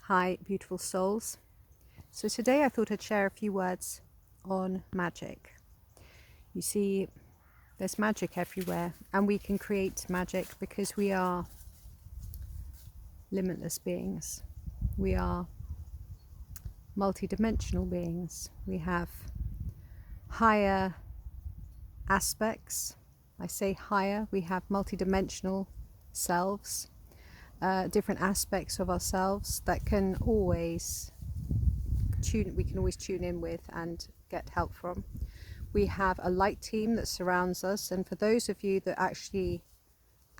Hi, beautiful souls. So today I thought I'd share a few words on magic. You see, there's magic everywhere, and we can create magic because we are limitless beings. We are multidimensional beings. We have higher aspects. I say higher, we have multidimensional selves, different aspects of ourselves that can always we can always tune in with and get help from. We have a light team that surrounds us, and for those of you that actually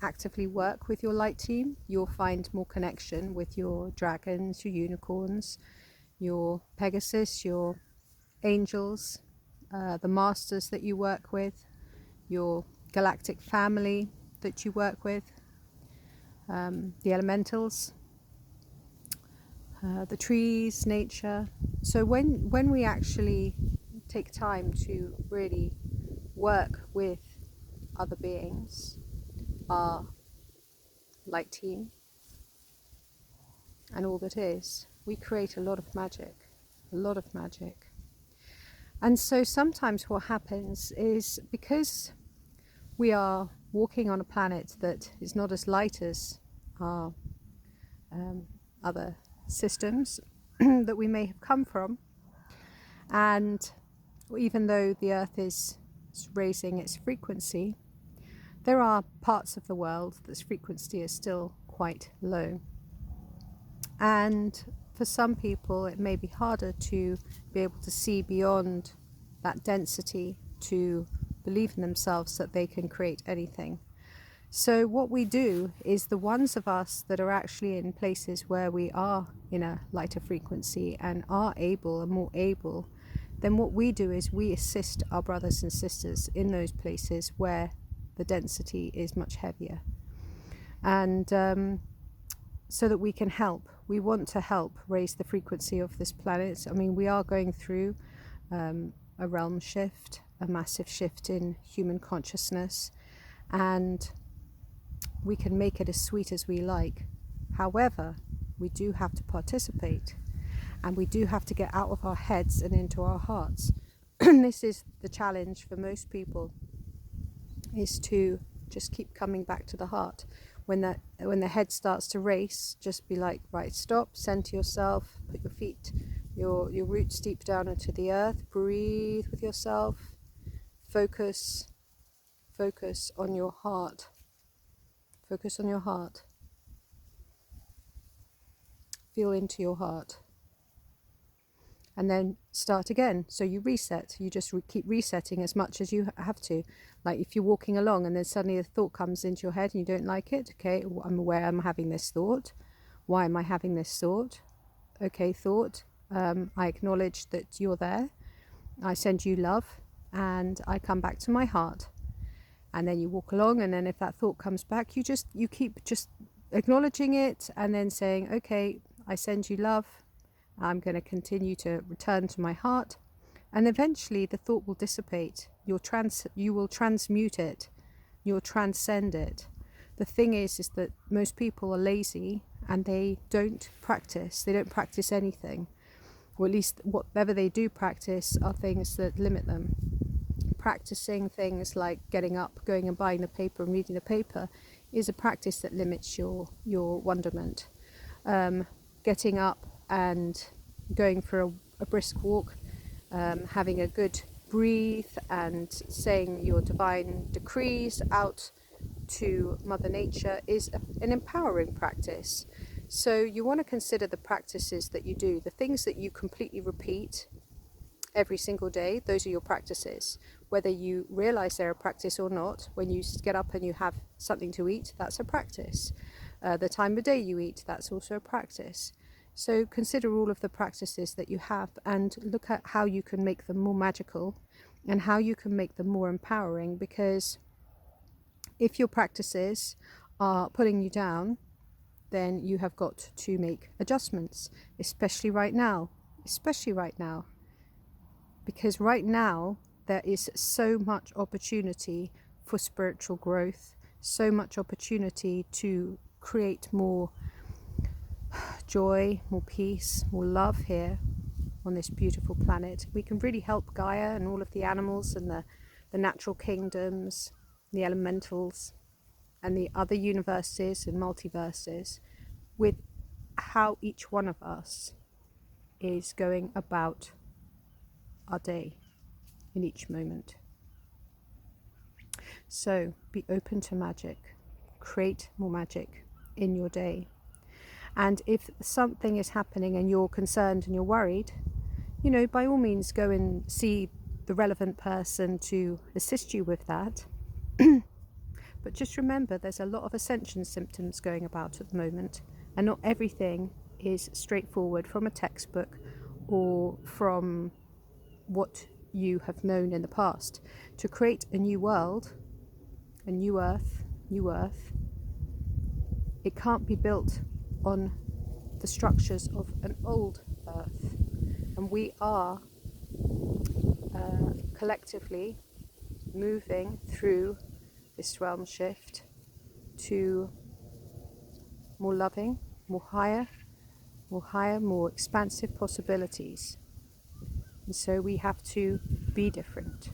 actively work with your light team, you'll find more connection with your dragons, your unicorns, your Pegasus, your angels, the masters that you work with, your galactic family that you work with, the elementals, the trees, nature. So when we actually take time to really work with other beings, our light team, and all that is, we create a lot of magic, a lot of magic. And so sometimes what happens is, because we are walking on a planet that is not as light as our other systems that we may have come from, and even though the earth is raising its frequency, there are parts of the world that's frequency is still quite low, and for some people it may be harder to be able to see beyond that density to believe in themselves that they can create anything. So what we do is, the ones of us that are actually in places where we are in a lighter frequency and are able and more able, then what we do is we assist our brothers and sisters in those places where the density is much heavier, and so that we can help. We want to help raise the frequency of this planet. I mean, we are going through a realm shift, a massive shift in human consciousness, and we can make it as sweet as we like. However, we do have to participate, and we do have to get out of our heads and into our hearts. This is the challenge for most people, is to just keep coming back to the heart. When the head starts to race, just be like, right, stop, center yourself, put your feet, your roots deep down into the earth, breathe with yourself, focus on your heart. Focus on your heart. Feel into your heart. And then start again. So you reset. You just keep resetting as much as you have to. Like if you're walking along and then suddenly a thought comes into your head and you don't like it. Okay, I'm aware I'm having this thought. Why am I having this thought? Okay, thought. I acknowledge that you're there. I send you love, and I come back to my heart. And then you walk along, and then if that thought comes back, you keep just acknowledging it and then saying, okay, I send you love. I'm going to continue to return to my heart, and eventually the thought will dissipate. You will transmute it. You'll transcend it. The thing is that most people are lazy and they don't practice. They don't practice anything, or at least whatever they do practice are things that limit them. Practicing things like getting up, going and buying the paper and reading the paper is a practice that limits your wonderment. Getting up and going for a brisk walk, having a good breathe and saying your divine decrees out to Mother Nature is an empowering practice. So you want to consider the practices that you do, the things that you completely repeat every single day. Those are your practices. Whether you realize they're a practice or not, when you get up and you have something to eat, that's a practice. The time of day you eat, that's also a practice. So consider all of the practices that you have and look at how you can make them more magical and how you can make them more empowering, because if your practices are pulling you down, then you have got to make adjustments, especially right now, because right now there is so much opportunity for spiritual growth, so much opportunity to create more joy, more peace, more love here on this beautiful planet. We can really help Gaia and all of the animals and the natural kingdoms, the elementals, and the other universes and multiverses with how each one of us is going about our day in each moment. So be open to magic. Create more magic in your day. And if something is happening and you're concerned and you're worried, you know, by all means go and see the relevant person to assist you with that. But just remember, there's a lot of ascension symptoms going about at the moment, and not everything is straightforward from a textbook or from what you have known in the past. To create a new world, a new earth, it can't be built on the structures of an old earth. And we are collectively moving through this realm shift to more loving, more higher, more expansive possibilities. And so we have to be different.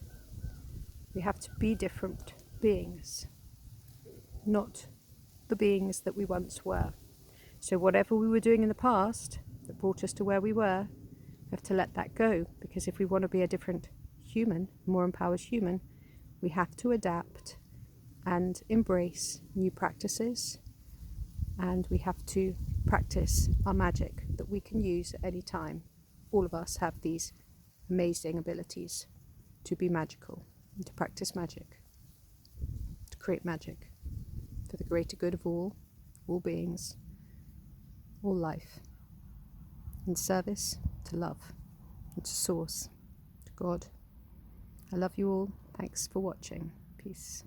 We have to be different beings, not the beings that we once were. So whatever we were doing in the past that brought us to where we were, we have to let that go, because if we want to be a different human, more empowered human, we have to adapt and embrace new practices, and we have to practice our magic that we can use at any time. All of us have these amazing abilities to be magical and to practice magic, to create magic for the greater good of all beings, all life, in service to love and to Source, to God. I love you all. Thanks for watching. Peace.